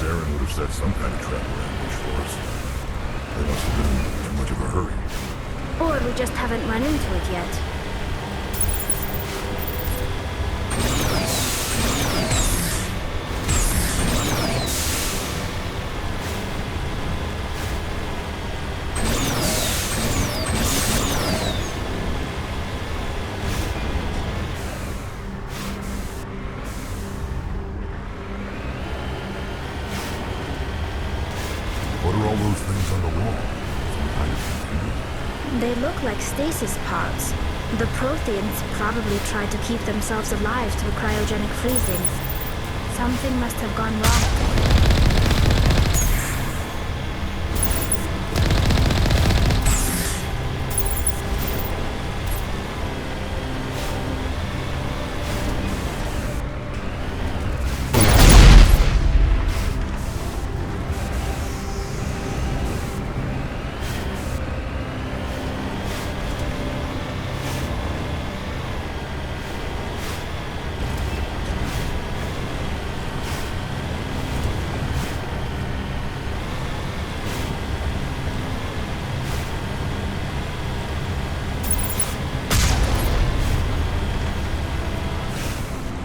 Saren would have set some kind of trap or ambush for us. They must have been in too much of a hurry. Or we just haven't run into it yet. What are all those things on the wall? Some kind of container? They look like stasis pods. The Protheans probably tried to keep themselves alive through cryogenic freezing. Something must have gone wrong.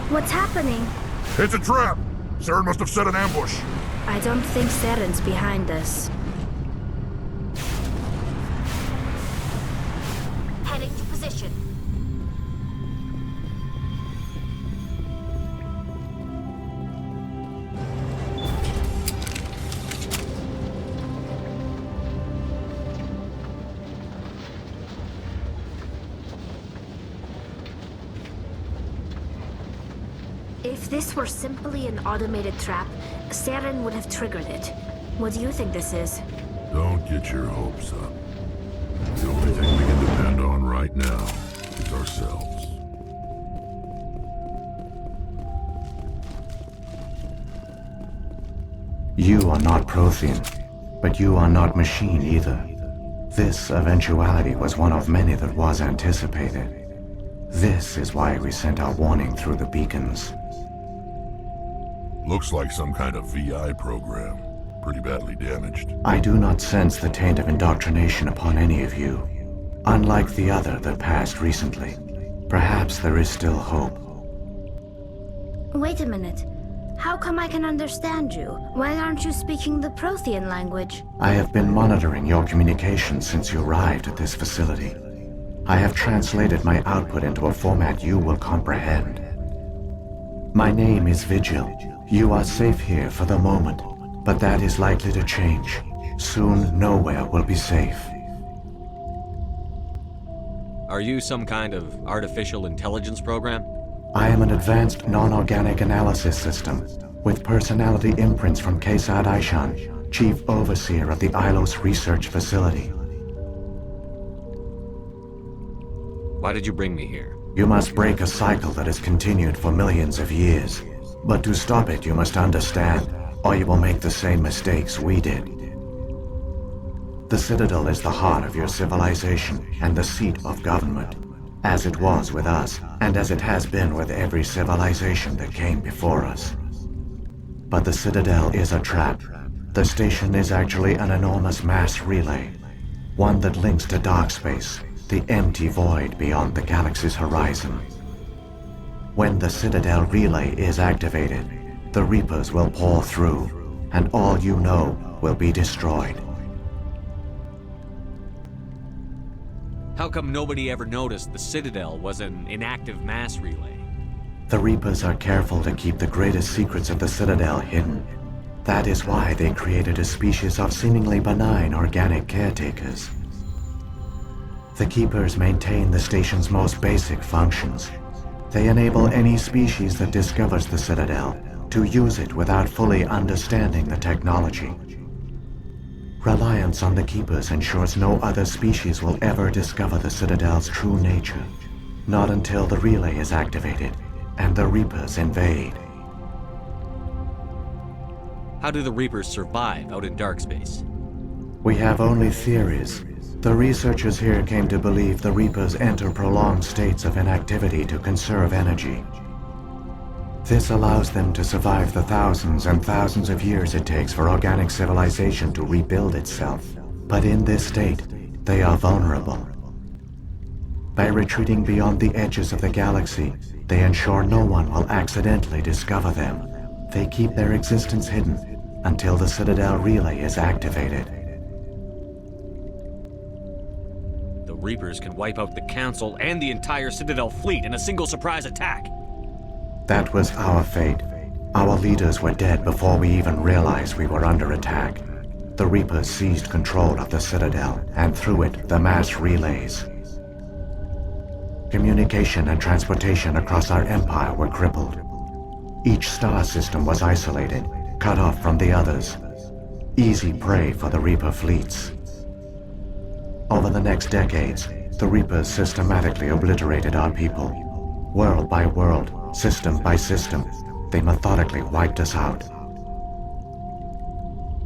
What's happening? It's a trap! Saren must have set an ambush. I don't think Saren's behind us. Heading to position. If this were simply an automated trap, Saren would have triggered it. What do you think this is? Don't get your hopes up. The only thing we can depend on right now is ourselves. You are not Prothean, but you are not machine either. This eventuality was one of many that was anticipated. This is why we sent our warning through the beacons. Looks like some kind of VI program. Pretty badly damaged. I do not sense the taint of indoctrination upon any of you. Unlike the other that passed recently. Perhaps there is still hope. Wait a minute. How come I can understand you? Why aren't you speaking the Prothean language? I have been monitoring your communications since you arrived at this facility. I have translated my output into a format you will comprehend. My name is Vigil. You are safe here for the moment, but that is likely to change. Soon, nowhere will be safe. Are you some kind of artificial intelligence program? I am an advanced non-organic analysis system, with personality imprints from Kesad Aishan, Chief Overseer of the Ilos Research Facility. Why did you bring me here? You must break a cycle that has continued for millions of years. But to stop it, you must understand, or you will make the same mistakes we did. The Citadel is the heart of your civilization and the seat of government, as it was with us, and as it has been with every civilization that came before us. But the Citadel is a trap. The station is actually an enormous mass relay, one that links to dark space, the empty void beyond the galaxy's horizon. When the Citadel relay is activated, the Reapers will pour through, and all you know will be destroyed. How come nobody ever noticed the Citadel was an inactive mass relay? The Reapers are careful to keep the greatest secrets of the Citadel hidden. That is why they created a species of seemingly benign organic caretakers. The Keepers maintain the station's most basic functions. They enable any species that discovers the Citadel to use it without fully understanding the technology. Reliance on the Keepers ensures no other species will ever discover the Citadel's true nature. Not until the relay is activated and the Reapers invade. How do the Reapers survive out in dark space? We have only theories. The researchers here came to believe the Reapers enter prolonged states of inactivity to conserve energy. This allows them to survive the thousands and thousands of years it takes for organic civilization to rebuild itself. But in this state, they are vulnerable. By retreating beyond the edges of the galaxy, they ensure no one will accidentally discover them. They keep their existence hidden until the Citadel relay is activated. The Reapers can wipe out the Council and the entire Citadel fleet in a single surprise attack. That was our fate. Our leaders were dead before we even realized we were under attack. The Reapers seized control of the Citadel, and through it, the mass relays. Communication and transportation across our empire were crippled. Each star system was isolated, cut off from the others. Easy prey for the Reaper fleets. Over the next decades, the Reapers systematically obliterated our people. World by world, system by system, they methodically wiped us out.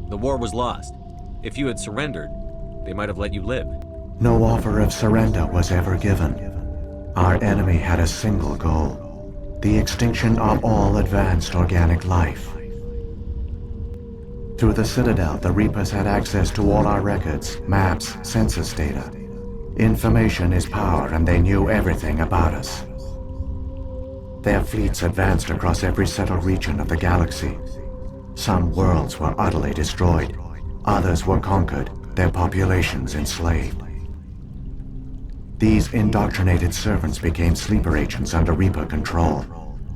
The war was lost. If you had surrendered, they might have let you live. No offer of surrender was ever given. Our enemy had a single goal: the extinction of all advanced organic life. Through the Citadel, the Reapers had access to all our records, maps, census data. Information is power, and they knew everything about us. Their fleets advanced across every settled region of the galaxy. Some worlds were utterly destroyed. Others were conquered, their populations enslaved. These indoctrinated servants became sleeper agents under Reaper control.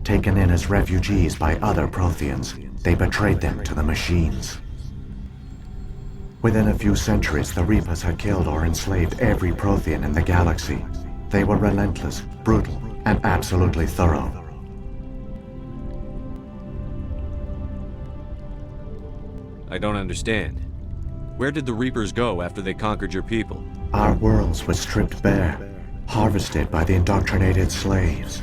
Taken in as refugees by other Protheans, they betrayed them to the machines. Within a few centuries, the Reapers had killed or enslaved every Prothean in the galaxy. They were relentless, brutal, and absolutely thorough. I don't understand. Where did the Reapers go after they conquered your people? Our worlds were stripped bare, harvested by the indoctrinated slaves.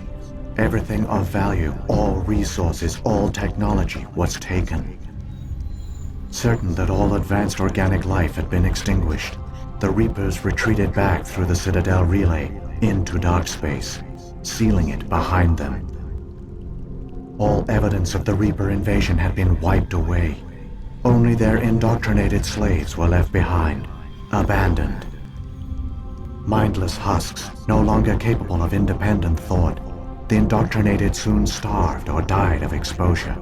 Everything of value, all resources, all technology was taken. Certain that all advanced organic life had been extinguished, the Reapers retreated back through the Citadel relay into dark space, sealing it behind them. All evidence of the Reaper invasion had been wiped away. Only their indoctrinated slaves were left behind, abandoned. Mindless husks, no longer capable of independent thought, the indoctrinated soon starved or died of exposure.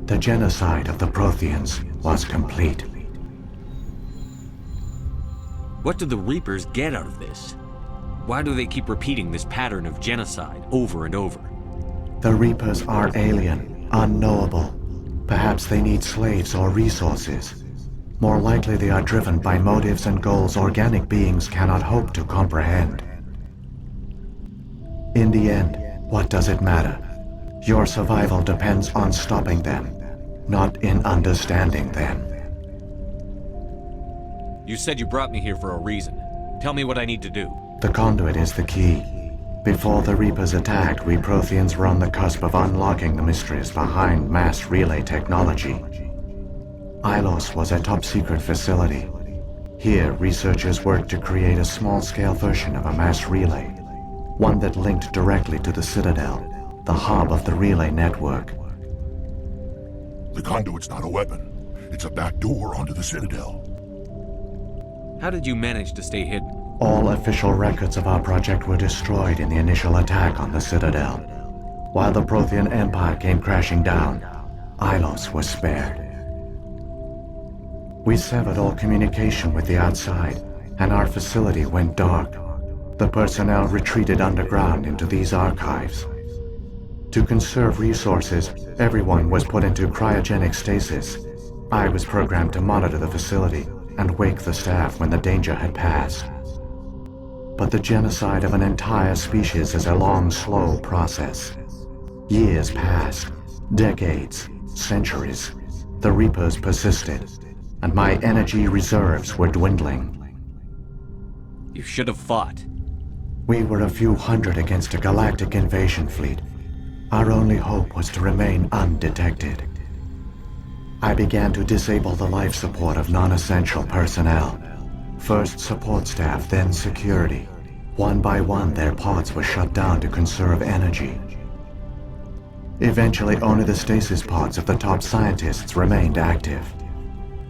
The genocide of the Protheans was complete. What do the Reapers get out of this? Why do they keep repeating this pattern of genocide over and over? The Reapers are alien, unknowable. Perhaps they need slaves or resources. More likely they are driven by motives and goals organic beings cannot hope to comprehend. In the end, what does it matter? Your survival depends on stopping them, not in understanding them. You said you brought me here for a reason. Tell me what I need to do. The conduit is the key. Before the Reapers attacked, we Protheans were on the cusp of unlocking the mysteries behind mass relay technology. Ilos was a top-secret facility. Here, researchers worked to create a small-scale version of a mass relay, one that linked directly to the Citadel, the hub of the relay network. The conduit's not a weapon. It's a back door onto the Citadel. How did you manage to stay hidden? All official records of our project were destroyed in the initial attack on the Citadel. While the Prothean Empire came crashing down, Ilos was spared. We severed all communication with the outside, and our facility went dark. The personnel retreated underground into these archives. To conserve resources, everyone was put into cryogenic stasis. I was programmed to monitor the facility and wake the staff when the danger had passed. But the genocide of an entire species is a long, slow process. Years passed, decades, centuries. The Reapers persisted, and my energy reserves were dwindling. You should have fought. We were a few hundred against a galactic invasion fleet. Our only hope was to remain undetected. I began to disable the life support of non-essential personnel. First support staff, then security. One by one, their pods were shut down to conserve energy. Eventually, only the stasis pods of the top scientists remained active.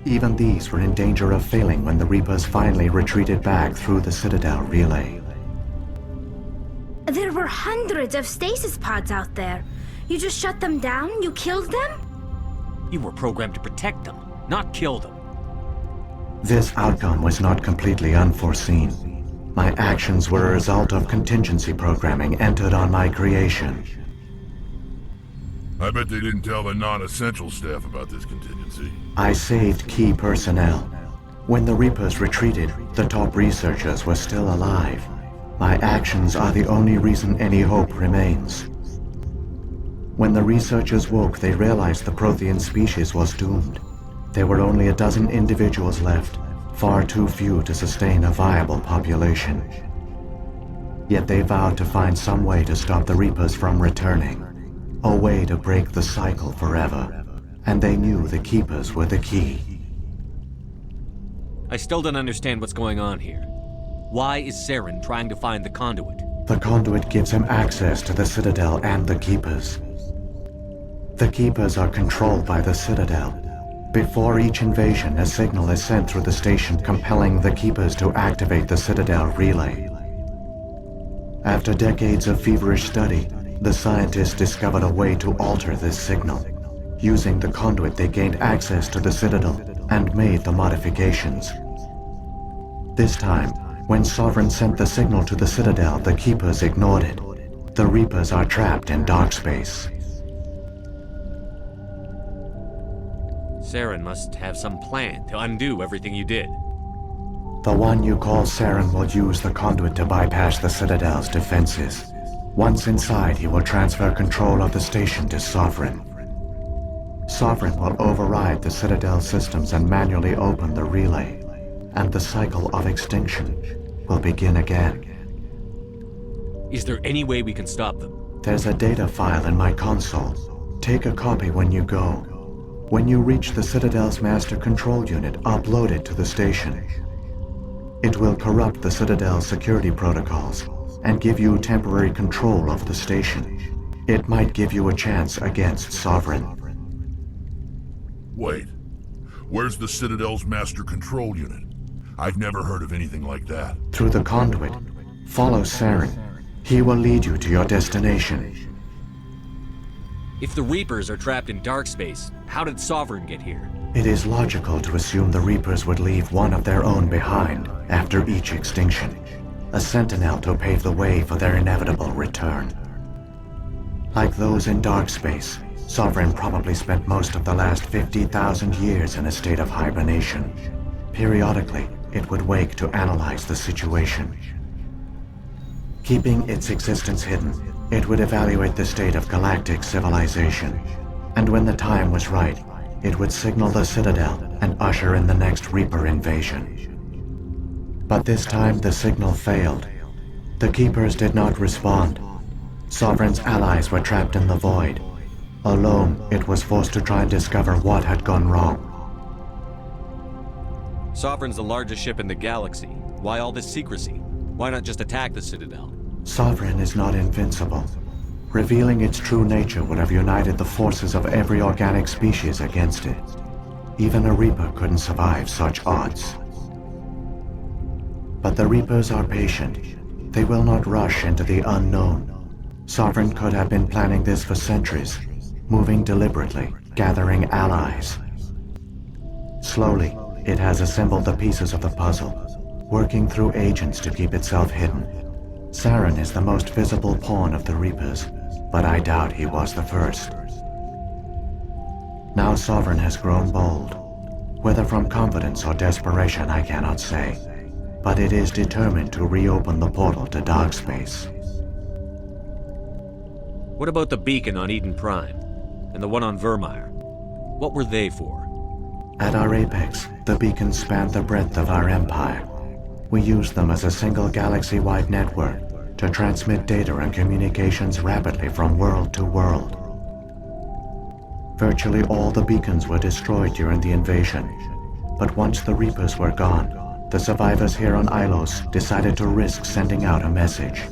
Even these were in danger of failing when the Reapers finally retreated back through the Citadel relay. There were hundreds of stasis pods out there. You just shut them down? You killed them? You were programmed to protect them, not kill them. This outcome was not completely unforeseen. My actions were a result of contingency programming entered on my creation. I bet they didn't tell the non-essential staff about this contingency. I saved key personnel. When the Reapers retreated, the top researchers were still alive. My actions are the only reason any hope remains. When the researchers woke, they realized the Prothean species was doomed. There were only a dozen individuals left, far too few to sustain a viable population. Yet they vowed to find some way to stop the Reapers from returning. A way to break the cycle forever. And they knew the Keepers were the key. I still don't understand what's going on here. Why is Saren trying to find the conduit? The conduit gives him access to the Citadel and the Keepers. The Keepers are controlled by the Citadel. Before each invasion, a signal is sent through the station compelling the Keepers to activate the Citadel relay. After decades of feverish study, the scientists discovered a way to alter this signal. Using the conduit, they gained access to the Citadel and made the modifications. This time, when Sovereign sent the signal to the Citadel, the Keepers ignored it. The Reapers are trapped in dark space. Saren must have some plan to undo everything you did. The one you call Saren will use the conduit to bypass the Citadel's defenses. Once inside, he will transfer control of the station to Sovereign. Sovereign will override the Citadel systems and manually open the relay, and the cycle of extinction will begin again. Is there any way we can stop them? There's a data file in my console. Take a copy when you go. When you reach the Citadel's master control unit, upload it to the station. It will corrupt the Citadel's security protocols and give you temporary control of the station. It might give you a chance against Sovereign. Wait, where's the Citadel's master control unit? I've never heard of anything like that. Through the conduit, follow Saren. He will lead you to your destination. If the Reapers are trapped in dark space, how did Sovereign get here? It is logical to assume the Reapers would leave one of their own behind after each extinction. A sentinel to pave the way for their inevitable return. Like those in dark space, Sovereign probably spent most of the last 50,000 years in a state of hibernation. Periodically, it would wake to analyze the situation. Keeping its existence hidden, it would evaluate the state of galactic civilization. And when the time was right, it would signal the Citadel and usher in the next Reaper invasion. But this time the signal failed. The Keepers did not respond. Sovereign's allies were trapped in the void. Alone, it was forced to try and discover what had gone wrong. Sovereign's the largest ship in the galaxy. Why all this secrecy? Why not just attack the Citadel? Sovereign is not invincible. Revealing its true nature would have united the forces of every organic species against it. Even a Reaper couldn't survive such odds. But the Reapers are patient. They will not rush into the unknown. Sovereign could have been planning this for centuries, moving deliberately, gathering allies. Slowly, it has assembled the pieces of the puzzle, working through agents to keep itself hidden. Saren is the most visible pawn of the Reapers, but I doubt he was the first. Now Sovereign has grown bold. Whether from confidence or desperation, I cannot say. But it is determined to reopen the portal to dark space. What about the beacon on Eden Prime? And the one on Vermeer? What were they for? At our apex, the beacons spanned the breadth of our empire. We used them as a single galaxy-wide network to transmit data and communications rapidly from world to world. Virtually all the beacons were destroyed during the invasion, but once the Reapers were gone, the survivors here on Ilos decided to risk sending out a message.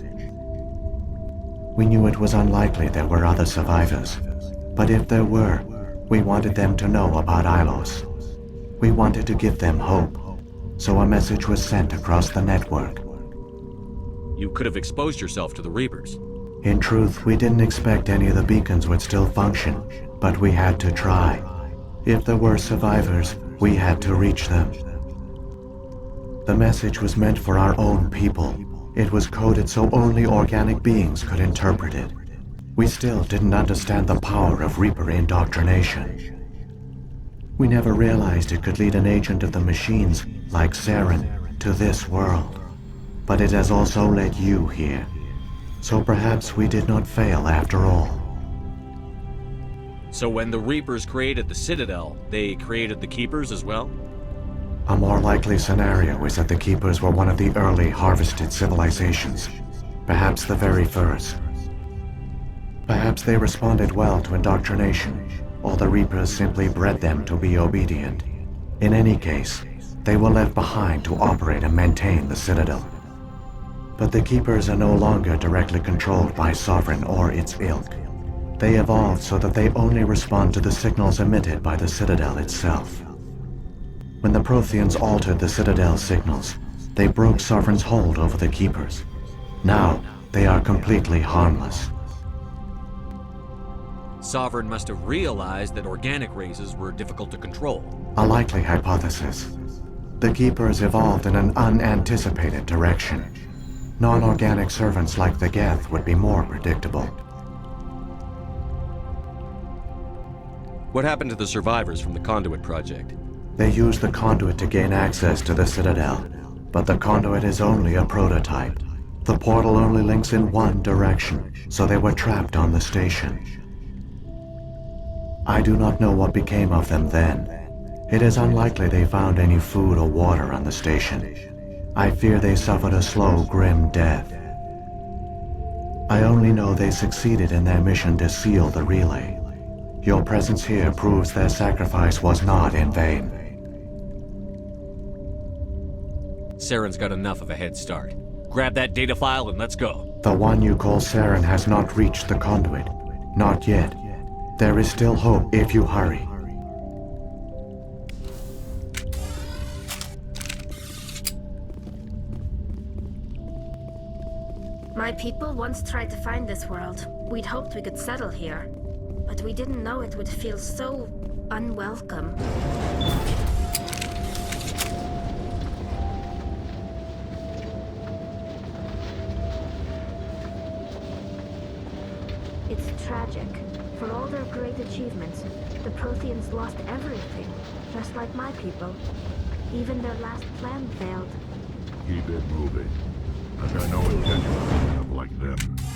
We knew it was unlikely there were other survivors. But if there were, we wanted them to know about Ilos. We wanted to give them hope, so a message was sent across the network. You could have exposed yourself to the Reapers. In truth, we didn't expect any of the beacons would still function, but we had to try. If there were survivors, we had to reach them. The message was meant for our own people. It was coded so only organic beings could interpret it. We still didn't understand the power of Reaper indoctrination. We never realized it could lead an agent of the machines, like Saren, to this world. But it has also led you here. So perhaps we did not fail after all. So when the Reapers created the Citadel, they created the Keepers as well? A more likely scenario is that the Keepers were one of the early harvested civilizations. Perhaps the very first. Perhaps they responded well to indoctrination, or the Reapers simply bred them to be obedient. In any case, they were left behind to operate and maintain the Citadel. But the Keepers are no longer directly controlled by Sovereign or its ilk. They evolved so that they only respond to the signals emitted by the Citadel itself. When the Protheans altered the Citadel's signals, they broke Sovereign's hold over the Keepers. Now, they are completely harmless. Sovereign must have realized that organic races were difficult to control. A likely hypothesis. The Keepers evolved in an unanticipated direction. Non-organic servants like the Geth would be more predictable. What happened to the survivors from the Conduit project? They used the conduit to gain access to the Citadel, but the conduit is only a prototype. The portal only links in one direction, so they were trapped on the station. I do not know what became of them then. It is unlikely they found any food or water on the station. I fear they suffered a slow, grim death. I only know they succeeded in their mission to seal the relay. Your presence here proves their sacrifice was not in vain. Saren's got enough of a head start. Grab that data file and let's go. The one you call Saren has not reached the conduit. Not yet. There is still hope if you hurry. My people once tried to find this world. We'd hoped we could settle here. But we didn't know it would feel so unwelcome. It's tragic. For all their great achievements, the Protheans lost everything, just like my people. Even their last plan failed. Keep it moving. I've got no intention of ending up like them.